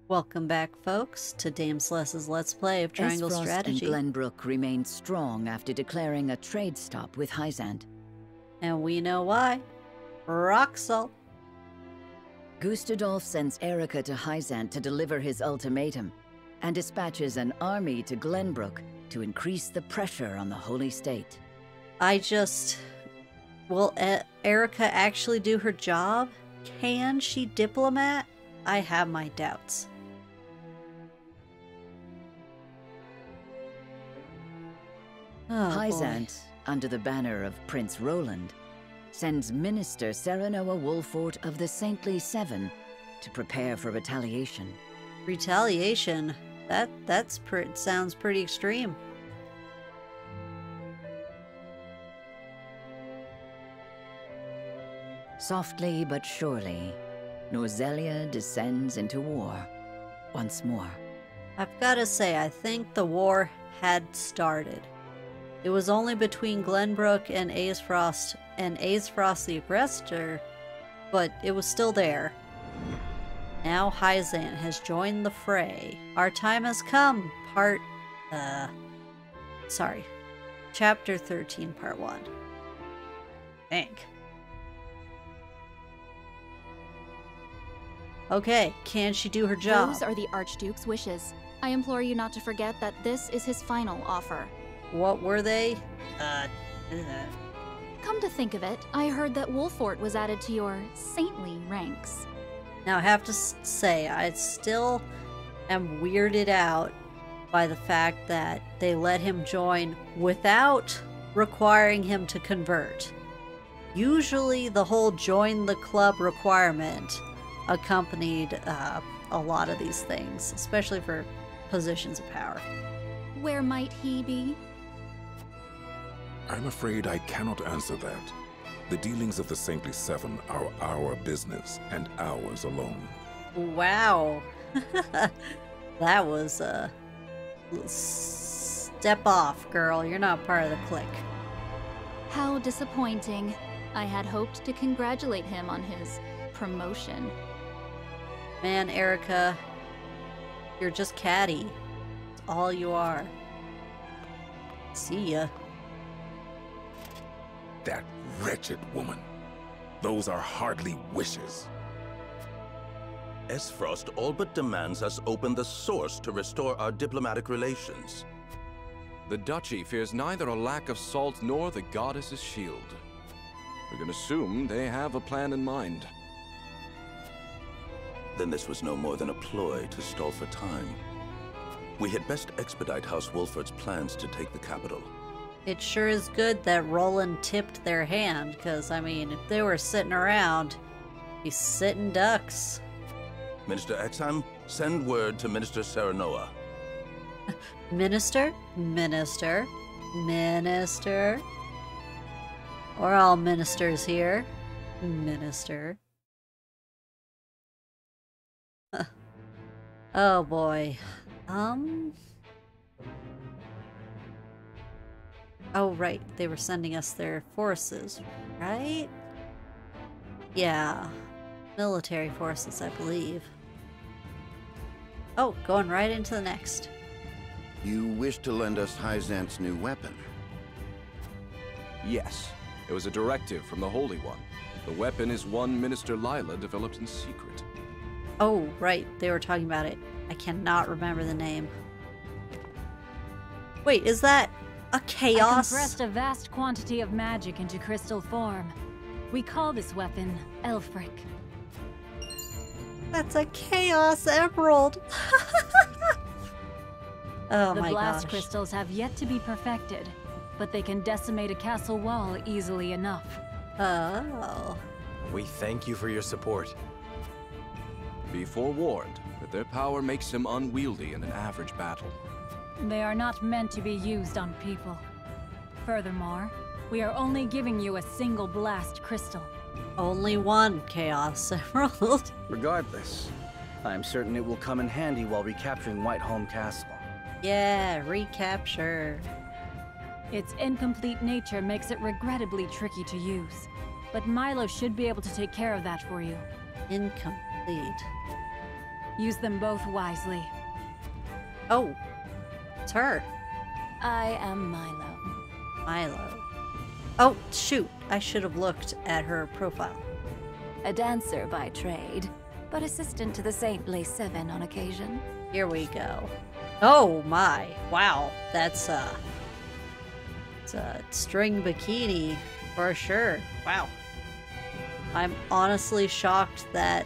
Welcome back, folks, to Dameceles' Let's Play of Triangle Frost Strategy. and Glenbrook remained strong after declaring a trade stop with Hyzant. And we know why. Rock salt. Gustadolf sends Erica to Hyzant to deliver his ultimatum, and dispatches an army to Glenbrook to increase the pressure on the Holy State. Will Erica actually do her job? Can she diplomat? I have my doubts. Oh, Hyzant, under the banner of Prince Roland, sends Minister Serenoa Wolfort of the Saintly Seven to prepare for retaliation. Retaliation? Sounds pretty extreme. Softly but surely, Norzelia descends into war once more. I've got to say, I think the war had started. It was only between Glenbrook and Aesfrost the aggressor, but it was still there. Now Hyzant has joined the fray. Our time has come. Chapter 13, Part 1. Thank. Okay, can she do her job? Those are the Archduke's wishes. I implore you not to forget that this is his final offer. What were they? Come to think of it, I heard that Wolfort was added to your saintly ranks. Now I have to say, I still am weirded out by the fact that they let him join without requiring him to convert. Usually the whole join the club requirement accompanied a lot of these things, especially for positions of power. Where might he be? I'm afraid I cannot answer that. The dealings of the Saintly Seven are our business, and ours alone. Wow. That was a step off, girl. You're not part of the clique. How disappointing. I had hoped to congratulate him on his promotion. Man, Erica, you're just catty. It's all you are. See ya. That wretched woman. Those are hardly wishes. Aesfrost all but demands us open the source to restore our diplomatic relations. The Duchy fears neither a lack of salt nor the goddess's shield. We can assume they have a plan in mind. Then this was no more than a ploy to stall for time. We had best expedite House Wolfort's plans to take the capital. It sure is good that Roland tipped their hand, because, I mean, if they were sitting around, he's sitting ducks. Minister Exham, send word to Minister Serenoa. Minister? Minister? Minister? We're all ministers here. Minister. Oh boy. Oh right, they were sending us their forces, right? Yeah. Military forces, I believe. Oh, going right into the next. You wish to lend us Hyzant's new weapon? Yes, it was a directive from the Holy One. The weapon is one Minister Lila developed in secret. Oh, right, they were talking about it. I cannot remember the name. Wait, is that a chaos? I compressed a vast quantity of magic into crystal form. We call this weapon Elfric. That's a chaos emerald. Oh the my blast gosh. crystals have yet to be perfected, but they can decimate a castle wall easily enough. Oh. We thank you for your support. Be forewarned that their power makes them unwieldy in an average battle. They are not meant to be used on people. Furthermore, we are only giving you a single blast crystal. Only one chaos emerald. Regardless, I'm certain it will come in handy while recapturing Whiteholm Castle. Yeah, recapture. Its incomplete nature makes it regrettably tricky to use, but Milo should be able to take care of that for you. Incomplete. Use them both wisely. Oh, it's her. I am Milo. Milo. Oh, shoot. I should have looked at her profile. A dancer by trade, but assistant to the Saintly Seven on occasion. Here we go. Oh my. Wow. It's a string bikini for sure. Wow. I'm honestly shocked that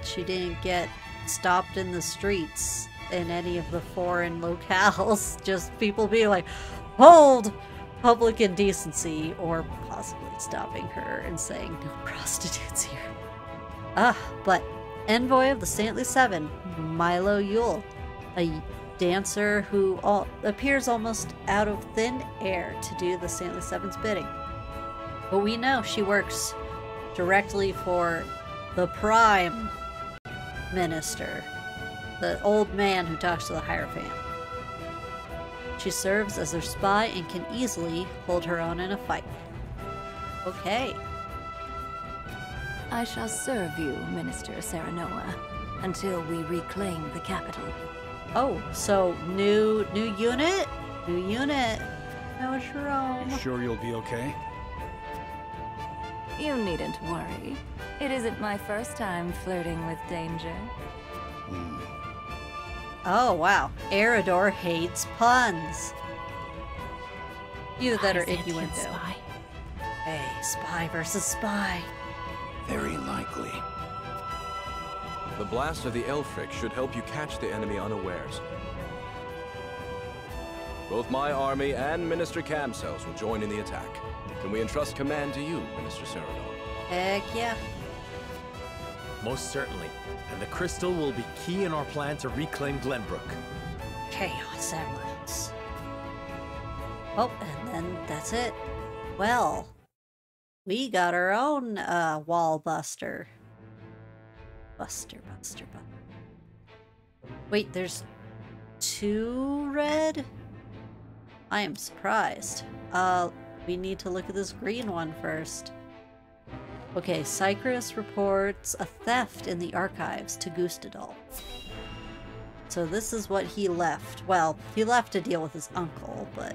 she didn't get stopped in the streets in any of the foreign locales. Just people being like, hold! Public indecency, or possibly stopping her and saying no prostitutes here. But envoy of the Saintly Seven, Milo Yule, a dancer who appears almost out of thin air to do the Saintly Seven's bidding. But we know she works directly for the Prime Minister, the old man who talks to the Hierophant. She serves as their spy and can easily hold her own in a fight. Okay. I shall serve you, Minister Serenoa, until we reclaim the capital. Oh, so new unit? New unit. No, Jerome. You sure you'll be okay? You needn't worry. It isn't my first time flirting with danger. Oh, wow. Eridor hates puns. Either that or innuendo. Spy. Hey, spy versus spy. Very likely. The blast of the Elfric should help you catch the enemy unawares. Both my army and Minister Dameceles will join in the attack. Can we entrust command to you, Minister Serenor? Heck yeah. Most certainly. And the crystal will be key in our plan to reclaim Glenbrook. Chaos Emeralds. Oh, and then that's it. Well, we got our own wall buster. Buster. Wait, there's 2 red? I am surprised. We need to look at this green one first. Okay, Cycrus reports a theft in the archives to Gustadolf. So this is what he left. Well, he left to deal with his uncle, but...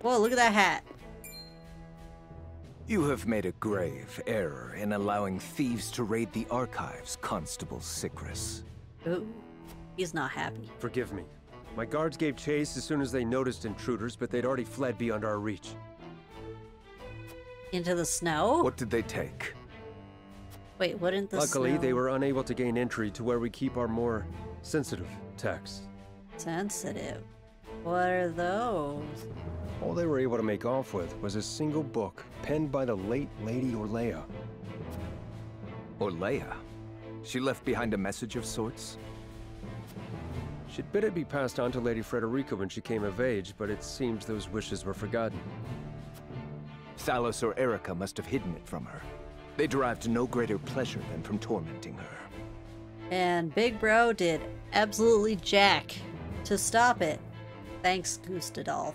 Whoa, look at that hat. You have made a grave error in allowing thieves to raid the archives, Constable Cycrus. Ooh, he's not happy. Forgive me. My guards gave chase as soon as they noticed intruders, but they'd already fled beyond our reach. Into the snow? What did they take? Wait, wouldn't the Luckily, snow... they were unable to gain entry to where we keep our more sensitive texts. Sensitive? What are those? All they were able to make off with was a single book penned by the late Lady Orleia. Orleia? She left behind a message of sorts? She'd bid it be passed on to Lady Frederica when she came of age, but it seems those wishes were forgotten. Thalos or Erica must have hidden it from her. They derived no greater pleasure than from tormenting her. And Big Bro did absolutely jack to stop it. Thanks, Gustadolf.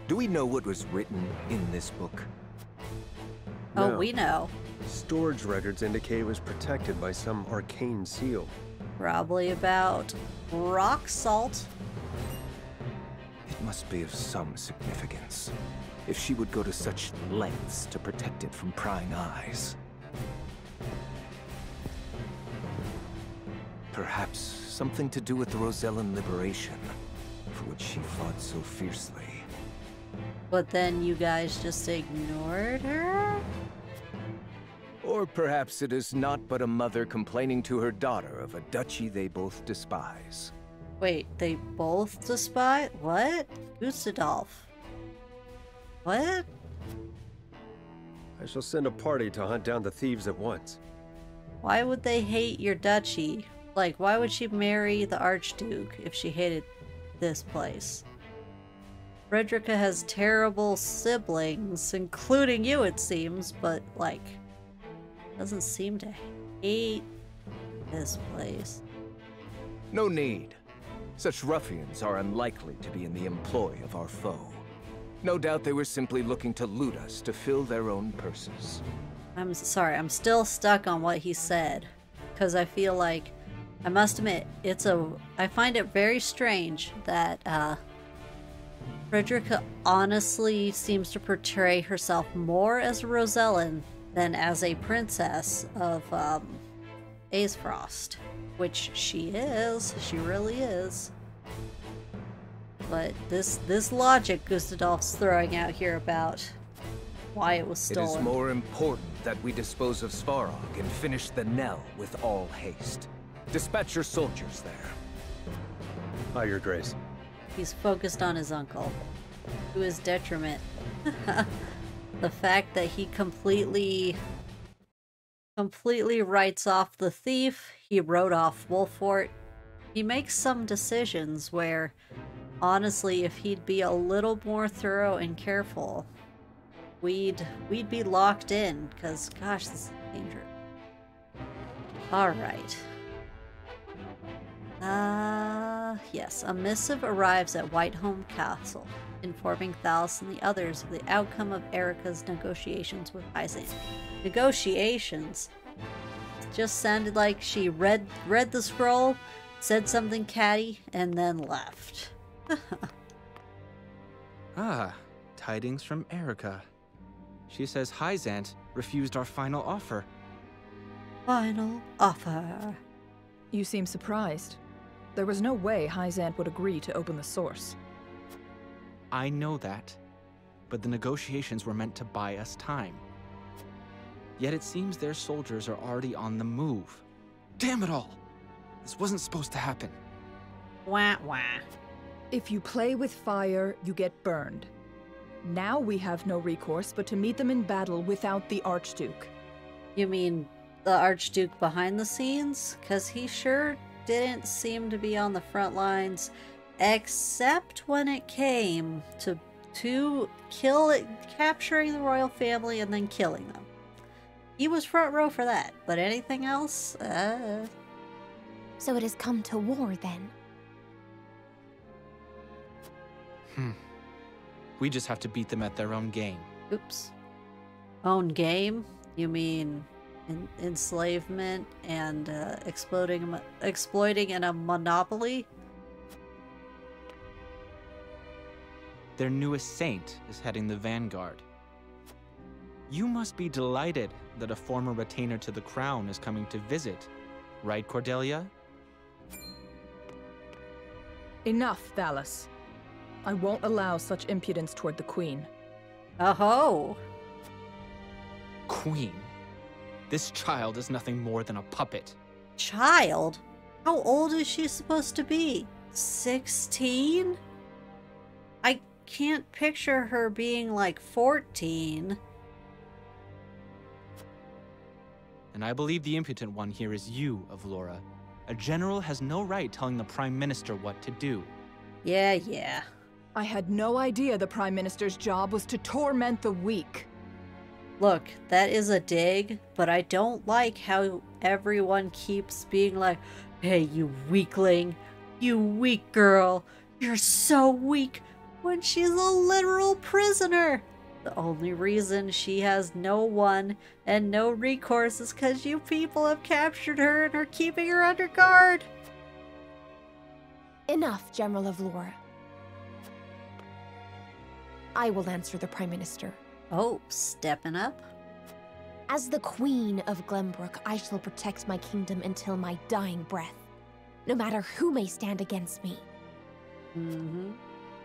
Do we know what was written in this book? Oh, No. we know. Storage records indicate it was protected by some arcane seal. Probably about rock salt. It must be of some significance. If she would go to such lengths to protect it from prying eyes. Perhaps something to do with the Rosellan liberation, for which she fought so fiercely. But then you guys just ignored her? Or perhaps it is not but a mother complaining to her daughter of a duchy they both despise. Wait, they both despise? What? Gustadolf. What? I shall send a party to hunt down the thieves at once. Why would they hate your duchy? Like, why would she marry the Archduke if she hated this place? Frederica has terrible siblings, including you, it seems, but, like, doesn't seem to hate this place. No need. Such ruffians are unlikely to be in the employ of our foe. No doubt they were simply looking to loot us to fill their own purses. I'm sorry, I'm still stuck on what he said. Because I feel like, I must admit, I find it very strange that, Frederica honestly seems to portray herself more as a Rosellan than as a princess of, Aesfrost. Which she is. She really is. But this logic Gustadolf's throwing out here about why it was stolen. It is more important that we dispose of Svarog and finish the Nell with all haste. Dispatch your soldiers there. Aye, Your Grace. He's focused on his uncle, to his detriment. The fact that he completely writes off the thief, he wrote off Wolfort. He makes some decisions where, honestly, if he'd be a little more thorough and careful, we'd be locked in, because, gosh, this is dangerous. Alright. Yes, a missive arrives at Whiteholm Castle, informing Thalos and the others of the outcome of Erica's negotiations with Hyzante. Negotiations? It just sounded like she read the scroll, said something catty, and then left. Tidings from Erica. She says Hyzante refused our final offer. Final offer. You seem surprised. There was no way Hyzante would agree to open the source. I know that, but the negotiations were meant to buy us time. Yet it seems their soldiers are already on the move. Damn it all! This wasn't supposed to happen. Wah wah. If you play with fire, you get burned. Now we have no recourse but to meet them in battle without the Archduke. You mean the Archduke behind the scenes? Because he sure didn't seem to be on the front lines, except when it came to capturing the royal family and then killing them. He was front row for that, but anything else? So it has come to war then? We just have to beat them at their own game. Oops. Own game? You mean enslavement and exploiting in a monopoly? Their newest saint is heading the vanguard. You must be delighted that a former retainer to the crown is coming to visit, right, Cordelia? Enough, Thalos. I won't allow such impudence toward the Queen. Oh-ho! Queen? This child is nothing more than a puppet. Child? How old is she supposed to be? 16? I can't picture her being like 14. And I believe the impotent one here is you, Avlora. A general has no right telling the Prime Minister what to do. Yeah. I had no idea the Prime Minister's job was to torment the weak. Look, that is a dig, but I don't like how everyone keeps being like, hey, you weakling, you weak girl, you're so weak, when she's a literal prisoner. The only reason she has no one and no recourse is because you people have captured her and are keeping her under guard. Enough, General of Laura. I will answer the Prime Minister. Oh, stepping up? As the Queen of Glenbrook, I shall protect my kingdom until my dying breath, no matter who may stand against me.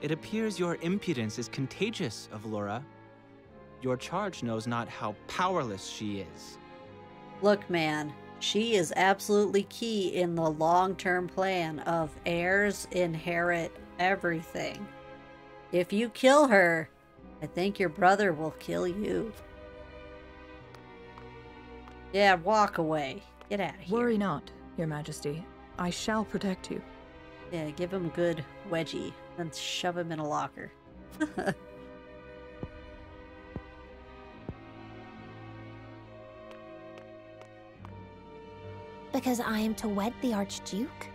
It appears your impudence is contagious, Avlora. Your charge knows not how powerless she is. Look, man, she is absolutely key in the long-term plan of heirs inherit everything. If you kill her, I think your brother will kill you. Yeah, walk away. Get out of here. Worry not, Your Majesty. I shall protect you. Yeah, give him a good wedgie, then shove him in a locker. Because I am to wed the Archduke?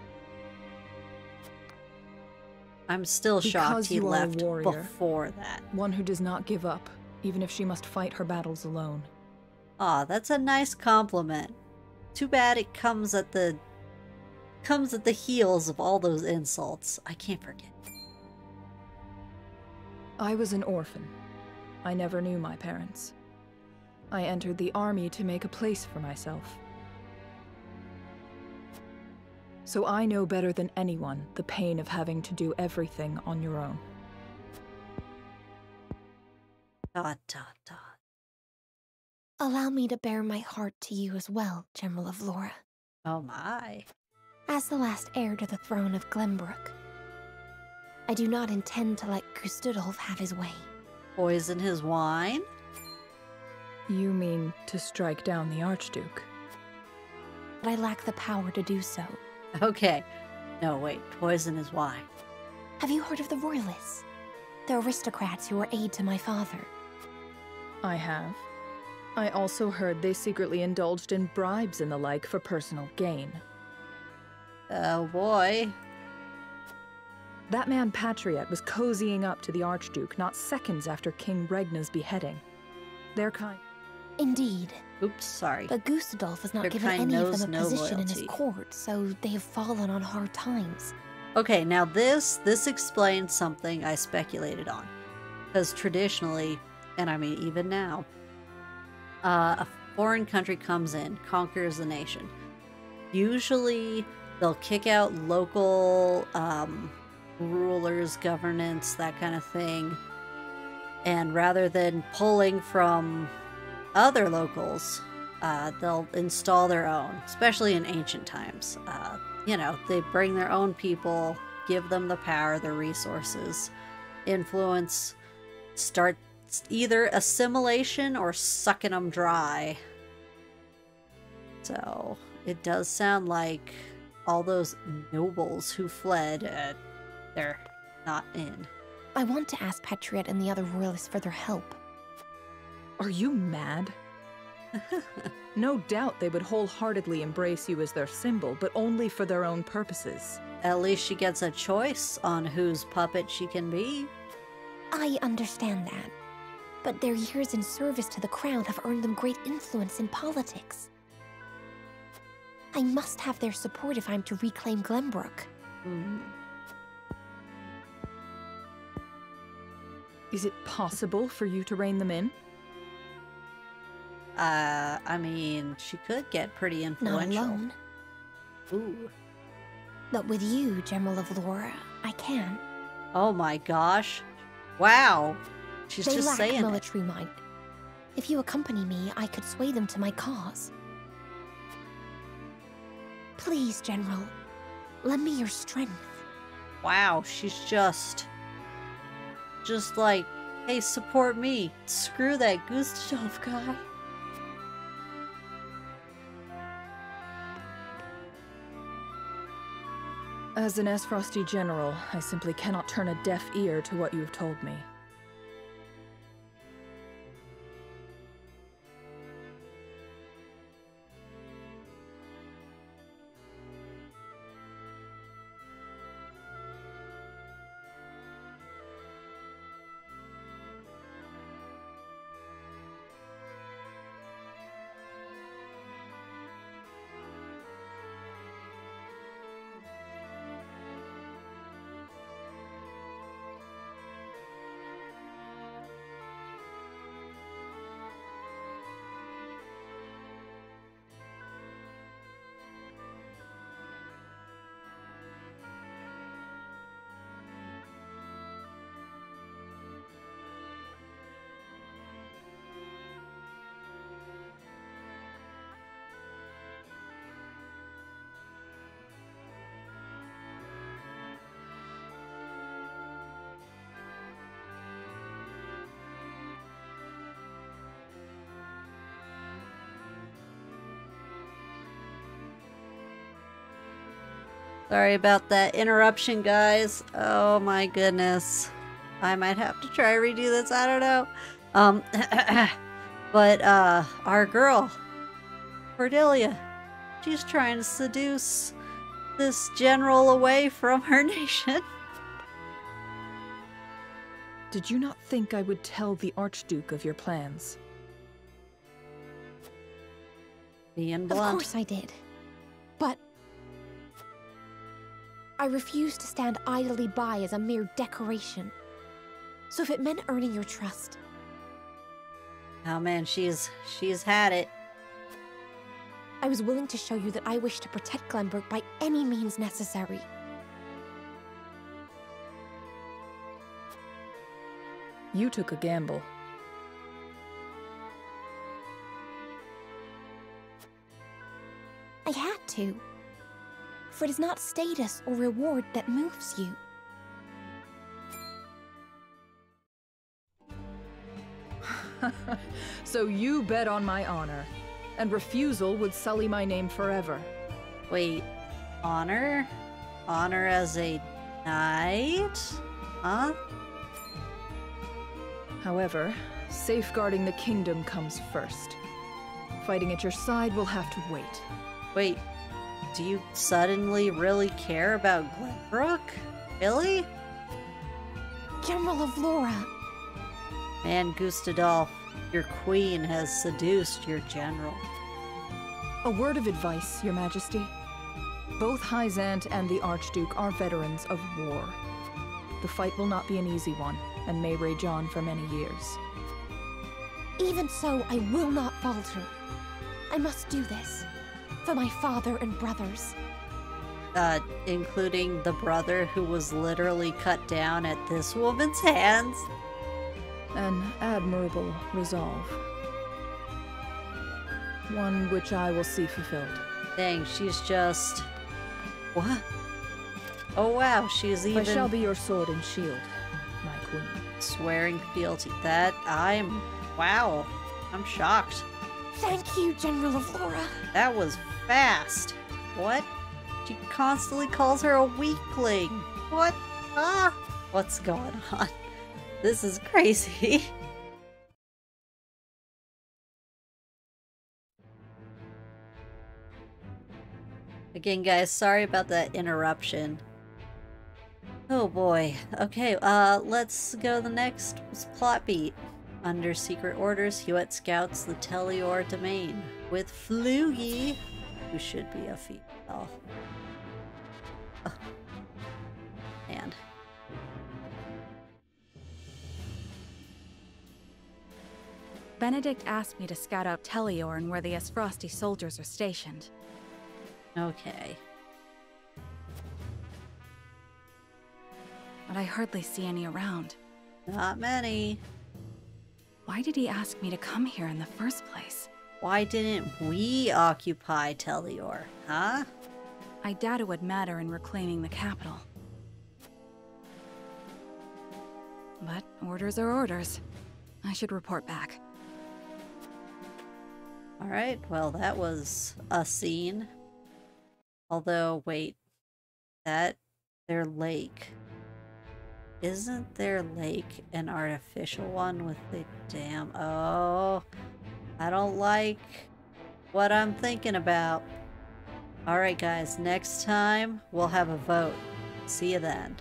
I'm still shocked he left before that. One who does not give up, even if she must fight her battles alone. Aw, that's a nice compliment. Too bad it comes at the heels of all those insults. I can't forget. I was an orphan. I never knew my parents. I entered the army to make a place for myself. So I know better than anyone the pain of having to do everything on your own. Dot, dot, dot. Allow me to bare my heart to you as well, General of Laura. Oh my. As the last heir to the throne of Glenbrook, I do not intend to let Gustudolf have his way. Poison his wine? You mean to strike down the Archduke? But I lack the power to do so. Okay. No, wait. Poison his wine. Have you heard of the Royalists? The aristocrats who were aid to my father. I have. I also heard they secretly indulged in bribes and the like for personal gain. Oh boy. That man Patriot was cozying up to the Archduke not seconds after King Regna's beheading. Their kind... Indeed. Oops, sorry. But Gustudolf has not Their given kind any of knows them a no position in his loyalty. court, so they have fallen on hard times. Okay, now this explains something I speculated on. Because traditionally, and I mean even now, a foreign country comes in, conquers the nation. Usually, they'll kick out local rulers, governance, that kind of thing. And rather than pulling from other locals, they'll install their own, especially in ancient times. You know, they bring their own people, give them the power, the resources, influence, start either assimilation or sucking them dry. So it does sound like all those nobles who fled, they're not in. I want to ask Patriot and the other royalists for their help. Are you mad? No doubt they would wholeheartedly embrace you as their symbol, but only for their own purposes. At least she gets a choice on whose puppet she can be. I understand that. But their years in service to the crown have earned them great influence in politics. I must have their support if I'm to reclaim Glenbrook. Is it possible for you to rein them in? I mean, she could get pretty influential. Not alone. Ooh. But with you, General of Laura, I can. Oh my gosh. Wow. She's They just lack saying it. military might. If you accompany me, I could sway them to my cause. Please, General, lend me your strength. Wow, she's just like, hey, support me. Screw that Gustudolf guy. As an Esfrosty general, I simply cannot turn a deaf ear to what you've told me. Sorry about that interruption, guys. Oh my goodness. I might have to try to redo this. I don't know. But our girl, Cordelia, she's trying to seduce this general away from her nation. Did you not think I would tell the Archduke of your plans? Being blunt. Of course I did. But I refused to stand idly by as a mere decoration. So if it meant earning your trust... Oh man, she's had it. I was willing to show you that I wish to protect Glenbrook by any means necessary. You took a gamble. I had to. For it is not status or reward that moves you. So you bet on my honor, and refusal would sully my name forever. Wait, honor? Honor as a knight? Huh? However, safeguarding the kingdom comes first. Fighting at your side will have to wait. Wait, do you suddenly really care about Glenbrook? Really? General of Laura! Man, Gustadolf, your queen has seduced your general. A word of advice, Your Majesty. Both Hyzant and the Archduke are veterans of war. The fight will not be an easy one, and may rage on for many years. Even so, I will not falter. I must do this. For my father and brothers. Including the brother who was literally cut down at this woman's hands? An admirable resolve. One which I will see fulfilled. Dang, she's just... What? Oh wow, she's even... I shall be your sword and shield, my queen. Swearing fealty. That, wow. I'm shocked. Thank you, General of Laura. That was fast. What? She constantly calls her a weakling. What? Ah! What's going on? This is crazy. Again, guys, sorry about that interruption. Oh boy. Okay, let's go to the next plot beat. Under secret orders, Hewitt scouts the Telior domain with Flugy, who should be a female. Oh. And Benedict asked me to scout out Telior and where the Esfrosti soldiers are stationed. Okay. But I hardly see any around. Not many. Why did he ask me to come here in the first place? Why didn't we occupy Telior, huh? I doubt it would matter in reclaiming the capital. But orders are orders. I should report back. Alright, well that was a scene. Although, wait. Their lake. Isn't their lake an artificial one with the dam? Oh, I don't like what I'm thinking about. Alright guys, next time we'll have a vote. See you then.